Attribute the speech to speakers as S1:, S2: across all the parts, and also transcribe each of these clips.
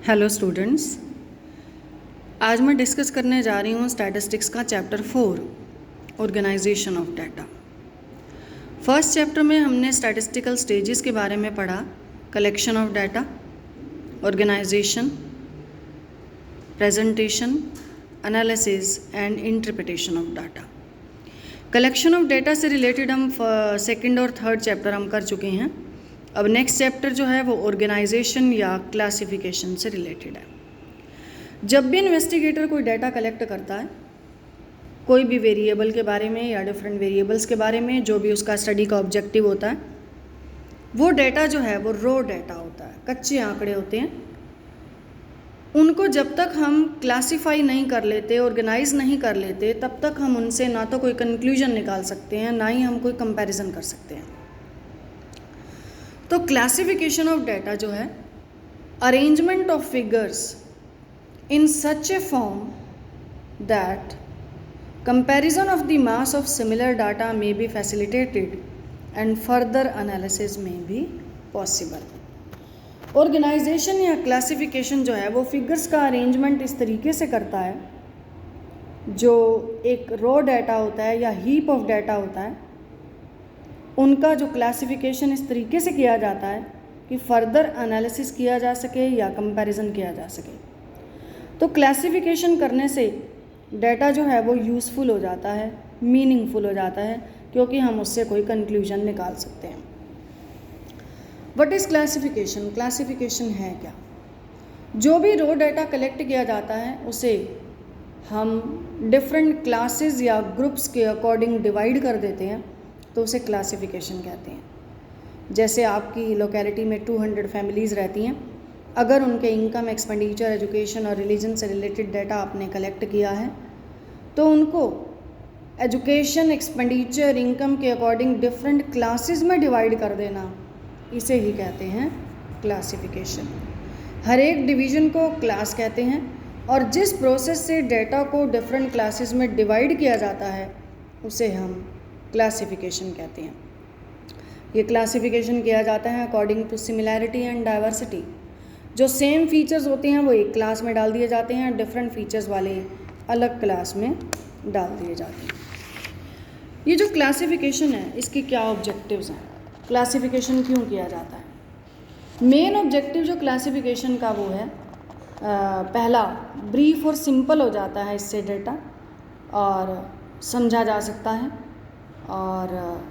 S1: Hello students, आज मैं discuss करने जा रही हूँ स्टैटिस्टिक्स का chapter 4 organisation of data. First chapter में हमने स्टैटिस्टिकल स्टेजेस के बारे में पढ़ा, collection of data, organisation, presentation, analysis and interpretation of data. Collection of data से रिलेटेड हम सेकंड और थर्ड चैप्टर हम कर चुके हैं। अब नेक्स्ट चैप्टर जो है वो ऑर्गेनाइजेशन या क्लासिफिकेशन से रिलेटेड है। जब भी इन्वेस्टिगेटर कोई डाटा कलेक्ट करता है, कोई भी वेरिएबल के बारे में या डिफरेंट वेरिएबल्स के बारे में, जो भी उसका स्टडी का ऑब्जेक्टिव होता है, वो डाटा जो है वो रॉ डाटा होता है, कच्चे आंकड़े होते हैं। उनको जब तक हम क्लासीफाई नहीं कर लेते, ऑर्गेनाइज नहीं कर लेते, तब तक हम उनसे ना तो कोई कंक्लूजन निकाल सकते हैं, ना ही हम कोई कंपैरिजन कर सकते हैं। तो क्लासिफिकेशन ऑफ डाटा जो है, arrangement of figures in such a form that comparison of the mass of similar data may be facilitated and further analysis may be possible। Organisation या क्लासिफिकेशन जो है वो फिगर्स का अरेंजमेंट इस तरीके से करता है, जो एक रॉ डाटा होता है या हीप ऑफ डाटा होता है, उनका जो क्लासिफिकेशन इस तरीके से किया जाता है कि फर्दर एनालिसिस किया जा सके या कंपैरिजन किया जा सके। तो क्लासिफिकेशन करने से डाटा जो है वो यूज़फुल हो जाता है, मीनिंगफुल हो जाता है, क्योंकि हम उससे कोई कंक्लूजन निकाल सकते हैं। What is classification? क्लासिफिकेशन है क्या? जो भी रॉ डाटा कलेक्ट किया जाता है उसे हम डिफरेंट क्लासेस या ग्रुप्स के अकॉर्डिंग डिवाइड कर देते हैं, तो उसे क्लासिफिकेशन कहते हैं। जैसे आपकी लोकेलिटी में 200 फैमिलीज़ रहती हैं, अगर उनके इनकम, एक्सपेंडिचर, एजुकेशन और रिलीजन से रिलेटेड डाटा आपने कलेक्ट किया है, तो उनको एजुकेशन, एक्सपेंडिचर, इनकम के अकॉर्डिंग डिफरेंट क्लासेस में डिवाइड कर देना, इसे ही कहते हैं क्लासिफिकेशन। हर एक डिवीज़न को क्लास कहते हैं, और जिस प्रोसेस से डाटा को डिफरेंट क्लासेस में डिवाइड किया जाता है उसे हम क्लासिफिकेशन कहते हैं। ये क्लासिफिकेशन किया जाता है according to similarity and diversity. जो सेम फीचर्स होते हैं वो एक क्लास में डाल दिए जाते हैं, डिफरेंट फीचर्स वाले अलग क्लास में डाल दिए जाते हैं। ये जो क्लासिफिकेशन है, इसके क्या ऑब्जेक्टिव्स हैं? क्लासिफिकेशन क्यों किया जाता है? मेन ऑब्जेक्टिव जो क्लासिफिकेशन का वो है, पहला, ब्रीफ और सिंपल हो जाता है इससे डाटा, और समझा जा सकता है, और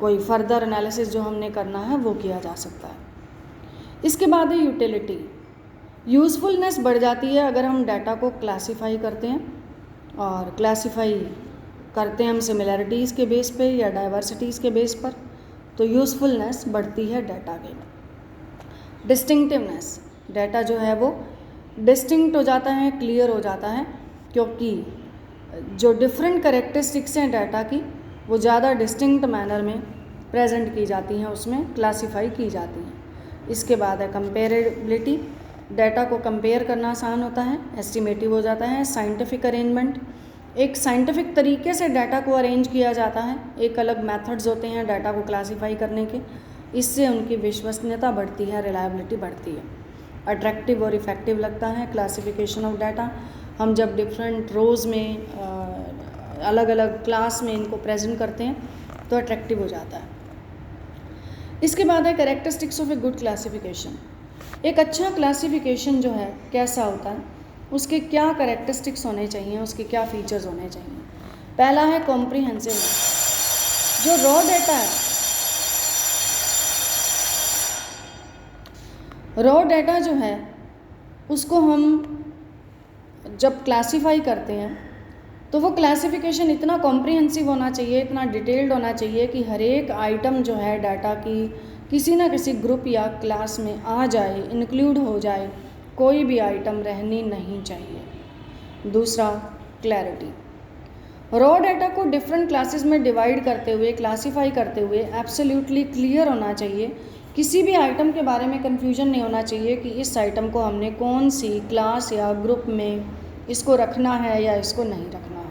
S1: कोई फर्दर एनालिसिस जो हमने करना है वो किया जा सकता है। इसके बाद है यूटिलिटी। यूज़फुलनेस बढ़ जाती है अगर हम डाटा को क्लासीफाई करते हैं, और क्लासीफाई करते हैं हम सिमिलैरिटीज़ के बेस पे या डाइवर्सिटीज़ के बेस पर, तो यूज़फुलनेस बढ़ती है डाटा की। डिस्टिंक्टिवनेस, डाटा जो है वो डिस्टिंक्ट हो जाता है, क्लियर हो जाता है, क्योंकि जो डिफरेंट कैरेक्टरिस्टिक्स हैं डाटा की वो ज़्यादा डिस्टिंक्ट मैनर में प्रेजेंट की जाती हैं, उसमें क्लासीफाई की जाती हैं। इसके बाद है कंपेरेबिलिटी, डाटा को कंपेयर करना आसान होता है, एस्टिमेटिव हो जाता है। साइंटिफिक अरेंजमेंट, एक साइंटिफिक तरीके से डाटा को अरेंज किया जाता है, एक अलग मेथड्स होते हैं डाटा को क्लासीफाई करने के, इससे उनकी विश्वसनीयता बढ़ती है, रिलायबिलिटी बढ़ती है। अट्रैक्टिव और इफ़ेक्टिव लगता है क्लासिफिकेशन ऑफ डाटा। हम जब डिफरेंट रोज़ में अलग अलग क्लास में इनको प्रेजेंट करते हैं तो अट्रैक्टिव हो जाता है। इसके बाद है characteristics of a good classification. एक अच्छा क्लासिफिकेशन जो है कैसा होता है, उसके क्या कैरेक्टरिस्टिक्स होने चाहिए, उसके क्या फीचर्स होने चाहिए। पहला है कॉम्प्रिहेंसिवनेस। जो रॉ डाटा है, रॉ डाटा जो है उसको हम जब क्लासीफाई करते हैं तो वो क्लासिफिकेशन इतना कॉम्प्रिहेंसिव होना चाहिए, इतना डिटेल्ड होना चाहिए कि हर एक आइटम जो है डाटा की किसी ना किसी ग्रुप या क्लास में आ जाए, इंक्लूड हो जाए, कोई भी आइटम रहनी नहीं चाहिए। दूसरा, क्लैरिटी। रॉ डाटा को डिफरेंट क्लासेस में डिवाइड करते हुए, क्लासीफाई करते हुए एब्सोल्युटली क्लियर होना चाहिए। किसी भी आइटम के बारे में कन्फ्यूजन नहीं होना चाहिए कि इस आइटम को हमने कौन सी क्लास या ग्रुप में इसको रखना है या इसको नहीं रखना है।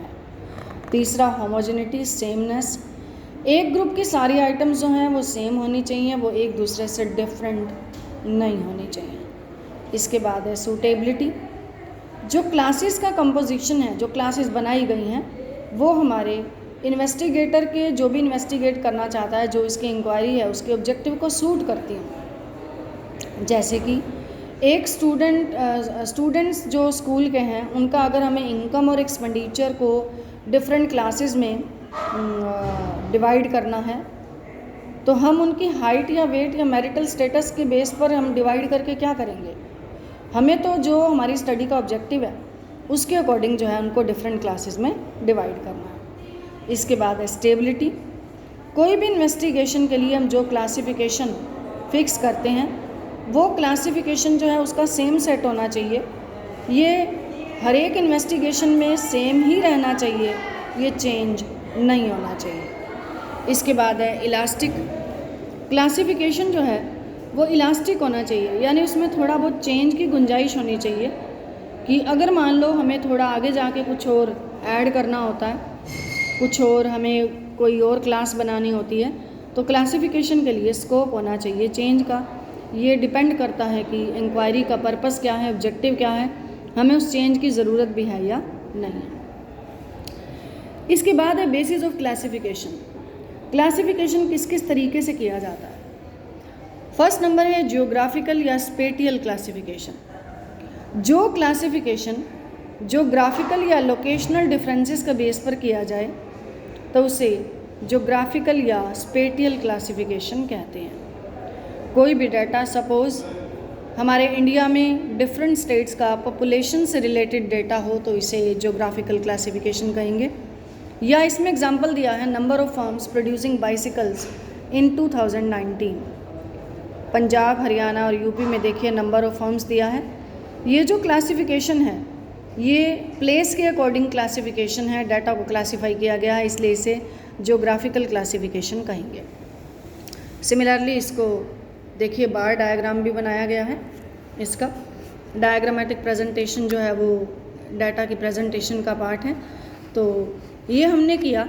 S1: तीसरा, होमोजेनिटी, सेमनेस। एक ग्रुप की सारी आइटम्स जो हैं वो सेम होनी चाहिए, वो एक दूसरे से डिफरेंट नहीं होनी चाहिए। इसके बाद है सूटेबिलिटी। जो क्लासेस का कंपोजिशन है, जो क्लासेस बनाई गई हैं, वो हमारे इन्वेस्टिगेटर के, जो भी इन्वेस्टिगेट करना चाहता है, जो इसकी इंक्वायरी है, उसके ऑब्जेक्टिव को सूट करती हैं। जैसे कि एक स्टूडेंट्स जो स्कूल के हैं, उनका अगर हमें इनकम और एक्सपेंडिचर को डिफरेंट क्लासेस में डिवाइड करना है, तो हम उनकी हाइट या वेट या मैरिटल स्टेटस के बेस पर हम डिवाइड करके क्या करेंगे? हमें तो जो हमारी स्टडी का ऑब्जेक्टिव है उसके अकॉर्डिंग जो है उनको डिफरेंट क्लासेस में डिवाइड करना है। इसके बाद है स्टेबिलिटी। कोई भी इन्वेस्टिगेशन के लिए हम जो क्लासिफिकेशन फिक्स करते हैं, वो क्लासिफिकेशन जो है उसका सेम सेट होना चाहिए। ये हर एक इन्वेस्टिगेशन में सेम ही रहना चाहिए, ये चेंज नहीं होना चाहिए। इसके बाद है इलास्टिक। क्लासिफिकेशन जो है वो इलास्टिक होना चाहिए, यानी उसमें थोड़ा बहुत चेंज की गुंजाइश होनी चाहिए कि अगर मान लो हमें थोड़ा आगे जाके कुछ और ऐड करना होता है, कुछ और हमें कोई और क्लास बनानी होती है, तो क्लासिफिकेशन के लिए स्कोप होना चाहिए चेंज का। ये डिपेंड करता है कि इंक्वायरी का पर्पस क्या है, ऑब्जेक्टिव क्या है, हमें उस चेंज की ज़रूरत भी है या नहीं। इसके बाद है बेसिस ऑफ क्लासिफिकेशन। क्लासिफिकेशन किस किस तरीके से किया जाता है? फर्स्ट नंबर है जियोग्राफिकल या स्पेटियल क्लासिफिकेशन। जो क्लासिफिकेशन जियोग्राफिकल या लोकेशनल डिफरेंसेस का बेस पर किया जाए तो उसे जियोग्राफिकल या स्पेटियल क्लासिफिकेशन कहते हैं। कोई भी डाटा, सपोज़ हमारे इंडिया में डिफरेंट स्टेट्स का पॉपुलेशन से रिलेटेड डेटा हो तो इसे जियोग्राफिकल क्लासिफिकेशन कहेंगे। या इसमें एग्जांपल दिया है number of firms producing bicycles in 2019। Punjab, Haryana और यूपी में देखिए नंबर ऑफ फर्म्स दिया है। ये जो क्लासिफिकेशन है ये प्लेस के अकॉर्डिंग क्लासिफिकेशन है, डाटा को क्लासीफाई किया गया है, इसलिए इसे जियोग्राफिकल क्लासिफिकेशन कहेंगे। सिमिलरली इसको देखिए बार डायग्राम भी बनाया गया है। इसका डायग्रामेटिक प्रेजेंटेशन जो है वो डाटा की प्रेजेंटेशन का पार्ट है। तो ये हमने किया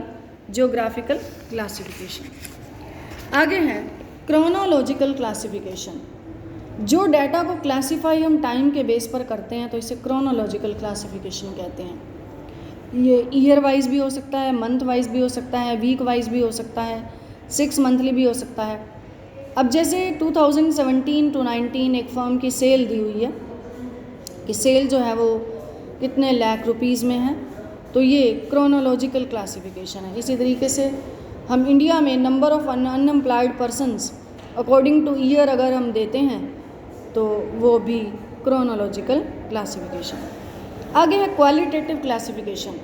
S1: जियोग्राफिकल क्लासिफिकेशन। आगे है क्रोनोलॉजिकल क्लासिफिकेशन। जो डाटा को क्लासीफाई हम टाइम के बेस पर करते हैं तो इसे क्रोनोलॉजिकल क्लासिफिकेशन कहते हैं। ये ईयर वाइज भी हो सकता है, मंथ वाइज भी हो सकता है, वीक वाइज भी हो सकता है, 6 मंथली भी हो सकता है। अब जैसे 2017 to 19 एक फर्म की सेल दी हुई है कि सेल जो है वो कितने लाख रुपीज़ में है, तो ये क्रोनोलॉजिकल क्लासिफिकेशन है। इसी तरीके से हम इंडिया में number of unemployed persons according two year अगर हम देते हैं तो वो भी क्रोनोलॉजिकल क्लासिफिकेशन। आगे है क्वालिटेटिव क्लासिफिकेशन।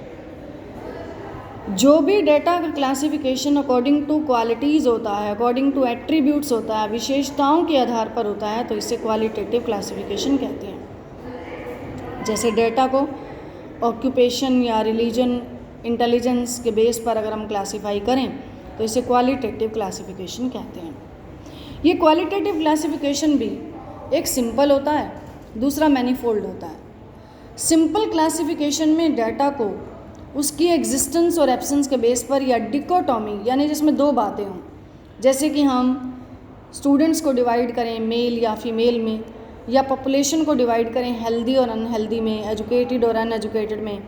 S1: जो भी डेटा का क्लासिफिकेशन अकॉर्डिंग टू क्वालिटीज़ होता है, अकॉर्डिंग टू एट्रीब्यूट्स होता है, विशेषताओं के आधार पर होता है, तो इसे क्वालिटेटिव क्लासिफिकेशन कहते हैं। जैसे डेटा को ऑक्यूपेशन या रिलीजन, इंटेलिजेंस के बेस पर अगर हम क्लासीफाई करें तो इसे क्वालिटेटिव क्लासिफिकेशन कहते हैं। ये क्वालिटेटिव क्लासिफिकेशन भी एक सिंपल होता है, दूसरा मैनीफोल्ड होता है। सिंपल क्लासिफिकेशन में डाटा को उसकी एग्जिस्टेंस और एब्सेंस के बेस पर या डिकोटॉमी, यानी जिसमें दो बातें हों, जैसे कि हम स्टूडेंट्स को डिवाइड करें मेल या फीमेल में, या पॉपुलेशन को डिवाइड करें हेल्दी और अनहेल्दी में, एजुकेटेड और अनएजुकेटेड में,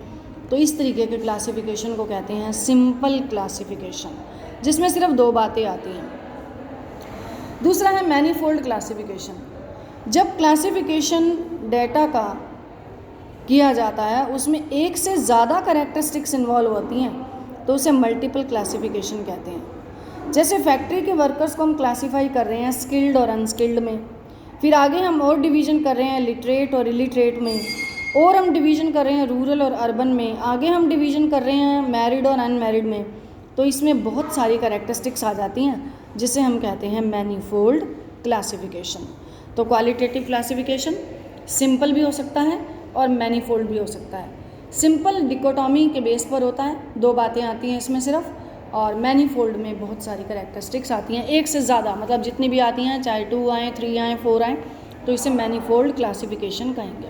S1: तो इस तरीके के क्लासिफिकेशन को कहते हैं सिंपल क्लासिफिकेशन, जिसमें सिर्फ दो बातें आती हैं। दूसरा है मैनीफोल्ड क्लासिफिकेशन। जब क्लासिफिकेशन डेटा का किया जाता है उसमें एक से ज़्यादा कैरेक्टरिस्टिक्स इन्वॉल्व होती हैं तो उसे मल्टीपल क्लासिफिकेशन कहते हैं। जैसे फैक्ट्री के वर्कर्स को हम क्लासीफाई कर रहे हैं स्किल्ड और अनस्किल्ड में, फिर आगे हम और डिवीज़न कर रहे हैं लिटरेट और इलिटरेट में, और हम डिवीज़न कर रहे हैं रूरल और अर्बन में, आगे हम डिवीज़न कर रहे हैं मैरिड और अनमैरिड में। तो इसमें बहुत सारी कैरेक्टरिस्टिक्स आ जाती हैं जिसे हम कहते हैं मैनीफोल्ड क्लासिफिकेशन। तो क्वालिटेटिव क्लासिफिकेशन सिंपल भी हो सकता है और मैनीफोल्ड भी हो सकता है। सिंपल डिकोटॉमी के बेस पर होता है, दो बातें आती हैं इसमें सिर्फ, और मैनीफोल्ड में बहुत सारी कैरेक्टरिस्टिक्स आती हैं, एक से ज़्यादा, मतलब जितनी भी आती हैं, चाहे 2 आएँ, 3 आएँ, 4 आएँ, तो इसे मैनीफोल्ड क्लासिफिकेशन कहेंगे।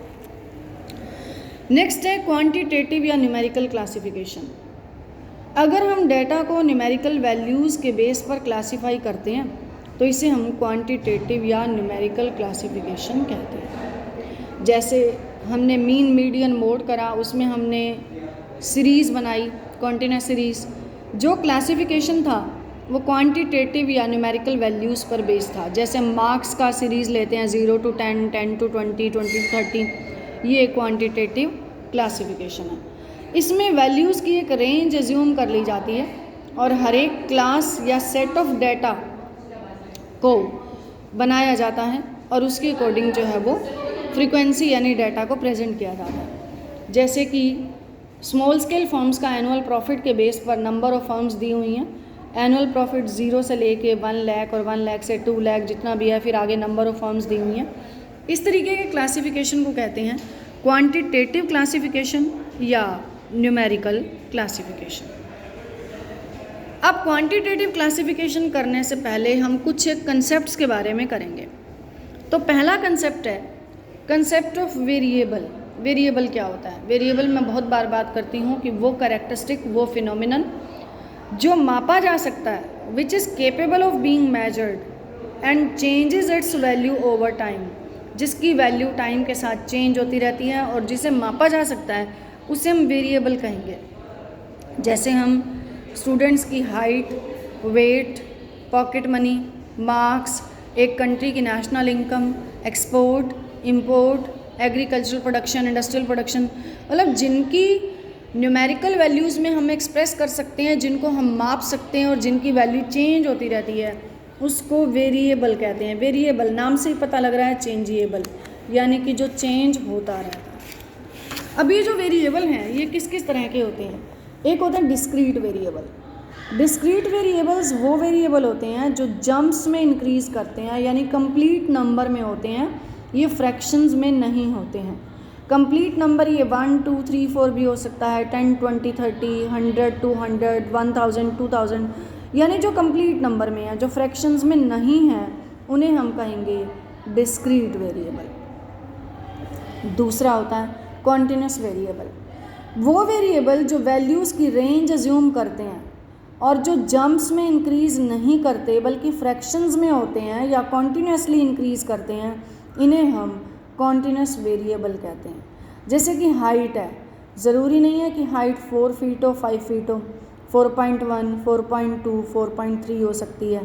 S1: नेक्स्ट है क्वांटिटेटिव या न्यूमेरिकल क्लासिफिकेशन। अगर हम डेटा को न्यूमेरिकल वैल्यूज़ के बेस पर क्लासीफाई करते हैं तो इसे हम क्वांटिटेटिव या न्यूमेरिकल क्लासिफिकेशन कहते हैं। जैसे हमने मीन मीडियन मोड करा, उसमें हमने सीरीज़ बनाई, कॉन्टिन्यूस सीरीज़। जो क्लासिफिकेशन था वो क्वांटिटेटिव या न्यूमेरिकल वैल्यूज़ पर बेस्ड था। जैसे मार्क्स का सीरीज़ लेते हैं 0 to 10, 10 to 20, 20 to 30, ये क्वांटिटेटिव क्लासिफिकेशन है। इसमें वैल्यूज़ की एक रेंज एज्यूम कर ली जाती है और हर एक क्लास या सेट ऑफ डेटा को बनाया जाता है और उसके अकॉर्डिंग जो है वो फ्रीक्वेंसी यानी डाटा को प्रेजेंट किया जाता है। जैसे कि स्मॉल स्केल फर्म्स का एनुअल प्रॉफिट के बेस पर नंबर ऑफ फर्म्स दी हुई हैं। एनुअल प्रॉफिट 0 से लेके 1 लाख और 1 लाख से 2 लाख जितना भी है, फिर आगे नंबर ऑफ फर्म्स दी हुई हैं। इस तरीके के क्लासिफिकेशन को कहते हैं क्वांटिटेटिव क्लासिफिकेशन या न्यूमेरिकल क्लासिफिकेशन। अब क्वांटिटेटिव क्लासिफिकेशन करने से पहले हम कुछ एक कंसेप्ट्स के बारे में करेंगे। तो पहला कंसेप्ट है कंसेप्ट ऑफ वेरिएबल। वेरिएबल क्या होता है? वेरिएबल मैं बहुत बार बात करती हूँ कि वो कैरेक्टरिस्टिक, वो फिनोमिनन जो मापा जा सकता है, which is capable of being measured and changes it's value over time, जिसकी वैल्यू टाइम के साथ चेंज होती रहती है और जिसे मापा जा सकता है उसे हम वेरिएबल कहेंगे। जैसे हम स्टूडेंट्स की height, weight, pocket money, marks, एक कंट्री की national income, export, import, agricultural production, industrial production, मतलब जिनकी न्यूमेरिकल वैल्यूज़ में हम एक्सप्रेस कर सकते हैं, जिनको हम माप सकते हैं और जिनकी वैल्यू चेंज होती रहती है, उसको वेरिएबल कहते हैं। वेरिएबल नाम से ही पता लग रहा है चेंजेबल, यानी कि जो चेंज होता रहता है। अब ये जो वेरिएबल हैं ये किस किस तरह के होते हैं? एक होता है डिस्क्रीट वेरिएबल। डिस्क्रीट वेरिएबल्स वो वेरिएबल होते हैं जो जम्प्स में इंक्रीज़ करते हैं, यानी कंप्लीट नंबर में होते हैं, ये फ्रैक्शंस में नहीं होते हैं। कंप्लीट नंबर ये 1, 2, 3, 4 भी हो सकता है, 10, 20, 30, 100, 200, 1000, 2000, यानी जो कंप्लीट नंबर में है, जो फ्रैक्शंस में नहीं है, उन्हें हम कहेंगे डिस्क्रीट वेरिएबल। दूसरा होता है कॉन्टिन्यूस वेरिएबल। वो वेरिएबल जो वैल्यूज़ की रेंज अज्यूम करते हैं और जो जम्प्स में इंक्रीज़ नहीं करते बल्कि फ्रैक्शंस में होते हैं या कॉन्टिन्यूसली इंक्रीज़ करते हैं, इन्हें हम कॉन्टिन्यूस वेरिएबल कहते हैं। जैसे कि हाइट है, ज़रूरी नहीं है कि हाइट 4 फीट हो, 5 फीट हो, 4.1, 4.2, 4.3 हो सकती है।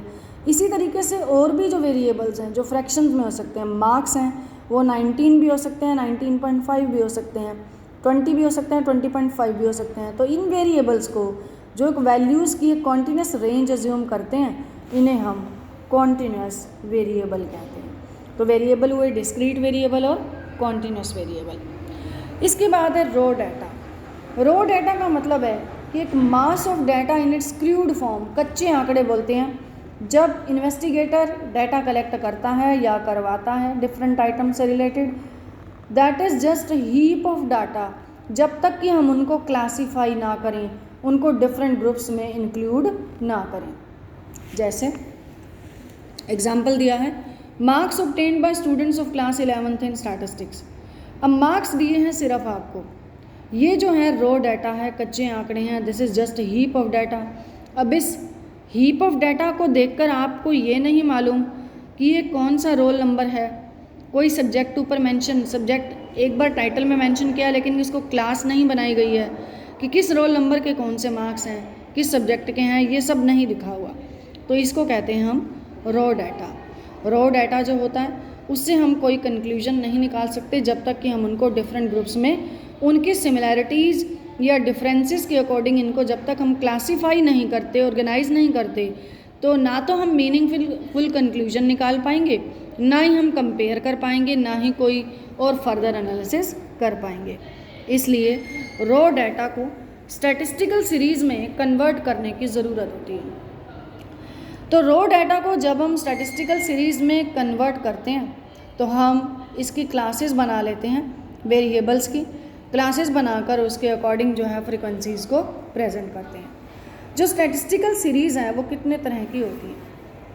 S1: इसी तरीके से और भी जो वेरिएबल्स हैं जो फ्रैक्शंस में हो सकते हैं, मार्क्स हैं वो 19 भी हो सकते हैं, 19.5 भी हो सकते हैं, 20 भी हो सकते हैं, 20.5 भी हो सकते हैं। तो इन वेरिएबल्स को जो एक वैल्यूज़ की एक कॉन्टिन्यूस रेंज अज्यूम करते हैं, इन्हें हम कॉन्टिन्यूस वेरिएबल कहते हैं। तो वेरिएबल हुए डिस्क्रीट वेरिएबल और कॉन्टिन्यूस वेरिएबल। इसके बाद है रॉ डाटा। रॉ डाटा का मतलब है कि एक mass of data in its crude form, कच्चे आंकड़े बोलते हैं। जब इन्वेस्टिगेटर डाटा कलेक्ट करता है या करवाता है डिफरेंट आइटम से related, that is just heap of data, जब तक कि हम उनको क्लासीफाई ना करें, उनको डिफरेंट ग्रुप्स में इंक्लूड ना करें। जैसे एग्जाम्पल दिया है, marks obtained by students of class 11th in statistics. अब मार्क्स दिए हैं सिर्फ आपको, ये जो है रॉ डाटा है, कच्चे आंकड़े हैं, this is just heap of data. अब इस हीप ऑफ डाटा को देखकर आपको ये नहीं मालूम कि ये कौन सा रोल नंबर है, कोई सब्जेक्ट ऊपर मेंशन, सब्जेक्ट एक बार टाइटल में मेंशन किया लेकिन इसको क्लास नहीं बनाई गई है कि किस रोल नंबर के कौन से मार्क्स हैं, किस सब्जेक्ट के हैं, ये सब नहीं दिखा हुआ, तो इसको कहते हैं हम रॉ डाटा। रॉ डाटा जो होता है उससे हम कोई कंक्लूजन नहीं निकाल सकते जब तक कि हम उनको डिफरेंट ग्रुप्स में उनकी सिमिलैरिटीज़ या डिफरेंसेस के अकॉर्डिंग इनको जब तक हम क्लासीफाई नहीं करते, ऑर्गेनाइज नहीं करते, तो ना तो हम मीनिंगफुल कंक्लूजन निकाल पाएंगे, ना ही हम कंपेयर कर पाएंगे, ना ही कोई और फर्दर एनालिसिस कर पाएंगे। इसलिए रॉ डाटा को स्टैटिस्टिकल सीरीज़ में कन्वर्ट करने की ज़रूरत होती है। तो रॉ डाटा को जब हम स्टैटिस्टिकल सीरीज़ में कन्वर्ट करते हैं तो हम इसकी क्लासेस बना लेते हैं, वेरिएबल्स की क्लासेस बनाकर उसके अकॉर्डिंग जो है फ्रीक्वेंसीज़ को प्रेजेंट करते हैं। जो स्टैटिस्टिकल सीरीज़ हैं वो कितने तरह की होती हैं?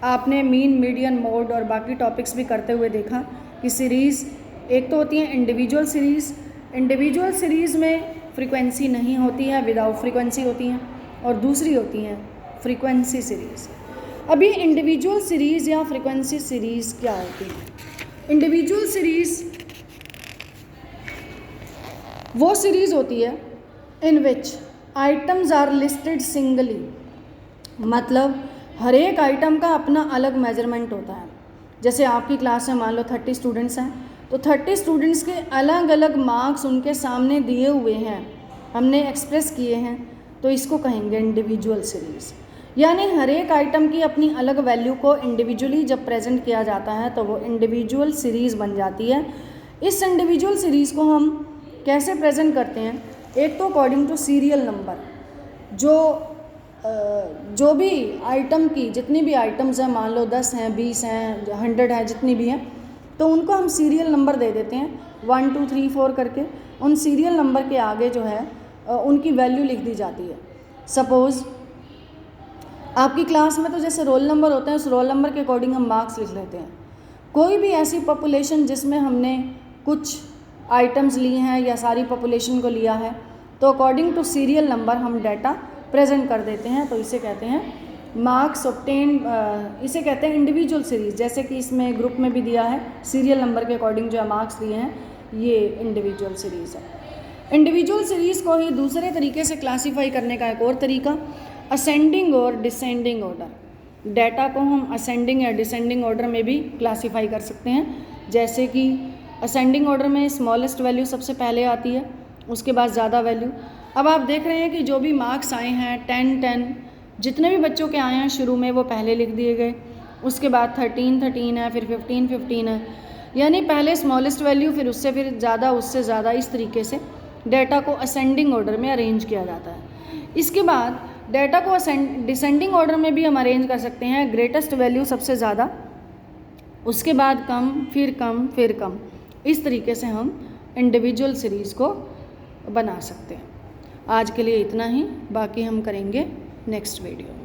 S1: आपने मीन, मीडियन, मोड और बाकी टॉपिक्स भी करते हुए देखा कि सीरीज़ एक तो होती है इंडिविजुअल सीरीज़। इंडिविजुअल सीरीज़ में फ्रीक्वेंसी नहीं होती है, विदाउट फ्रीक्वेंसी होती हैं, और दूसरी होती हैं फ्रीक्वेंसी सीरीज़। अभी इंडिविजुअल सीरीज़ या फ्रीक्वेंसी सीरीज़ क्या होती है? इंडिविजुअल सीरीज़ वो सीरीज़ होती है इन विच आइटम्स आर लिस्टेड सिंगली, मतलब हर एक आइटम का अपना अलग मेजरमेंट होता है। जैसे आपकी क्लास में मान लो 30 स्टूडेंट्स हैं, तो 30 स्टूडेंट्स के अलग अलग मार्क्स उनके सामने दिए हुए हैं, हमने एक्सप्रेस किए हैं, तो इसको कहेंगे इंडिविजुअल सीरीज़। यानी हर एक आइटम की अपनी अलग वैल्यू को इंडिविजुअली जब प्रेजेंट किया जाता है तो वो इंडिविजुअल सीरीज़ बन जाती है। इस इंडिविजुअल सीरीज़ को हम कैसे प्रेजेंट करते हैं? एक तो अकॉर्डिंग टू सीरियल नंबर, जो भी आइटम की जितनी भी आइटम्स हैं, मान लो 10 हैं, 20 हैं, 100 हैं, जितनी भी हैं, तो उनको हम सीरियल नंबर दे देते हैं 1 2 3 4 करके। उन सीरियल नंबर के आगे जो है उनकी वैल्यू लिख दी जाती है। सपोज़ आपकी क्लास में तो जैसे रोल नंबर होते हैं, उस रोल नंबर के अकॉर्डिंग हम मार्क्स लिख लेते हैं। कोई भी ऐसी पॉपुलेशन जिसमें हमने कुछ आइटम्स लिए हैं या सारी पॉपुलेशन को लिया है, तो अकॉर्डिंग टू सीरियल नंबर हम डाटा प्रेजेंट कर देते हैं, तो इसे कहते हैं मार्क्स ऑब्टेन, इसे कहते हैं इंडिविजुअल सीरीज़। जैसे कि इसमें ग्रुप में भी दिया है सीरियल नंबर के अकॉर्डिंग जो है मार्क्स दिए हैं, ये इंडिविजुअल सीरीज़ है। इंडिविजुअल सीरीज़ को ही दूसरे तरीके से क्लासीफाई करने का एक और तरीका असेंडिंग और डिसेंडिंग ऑर्डर। डाटा को हम असेंडिंग या डिसेंडिंग ऑर्डर में भी क्लासीफाई कर सकते हैं। जैसे कि असेंडिंग ऑर्डर में स्मॉलेस्ट वैल्यू सबसे पहले आती है, उसके बाद ज़्यादा वैल्यू। अब आप देख रहे हैं कि जो भी मार्क्स आए हैं 10 जितने भी बच्चों के आए हैं शुरू में वो पहले लिख दिए गए, उसके बाद 13 है, फिर 15 है, यानी पहले स्मॉलेस्ट वैल्यू, फिर उससे फिर ज़्यादा, उससे ज़्यादा, इस तरीके से डाटा को असेंडिंग ऑर्डर में अरेंज किया जाता है। इसके बाद डाटा को डिसेंडिंग ऑर्डर में भी हम अरेंज कर सकते हैं। ग्रेटेस्ट वैल्यू सबसे ज़्यादा, उसके बाद कम, फिर कम, फिर कम। इस तरीके से हम इंडिविजुअल सीरीज़ को बना सकते हैं। आज के लिए इतना ही, बाकी हम करेंगे नेक्स्ट वीडियो में।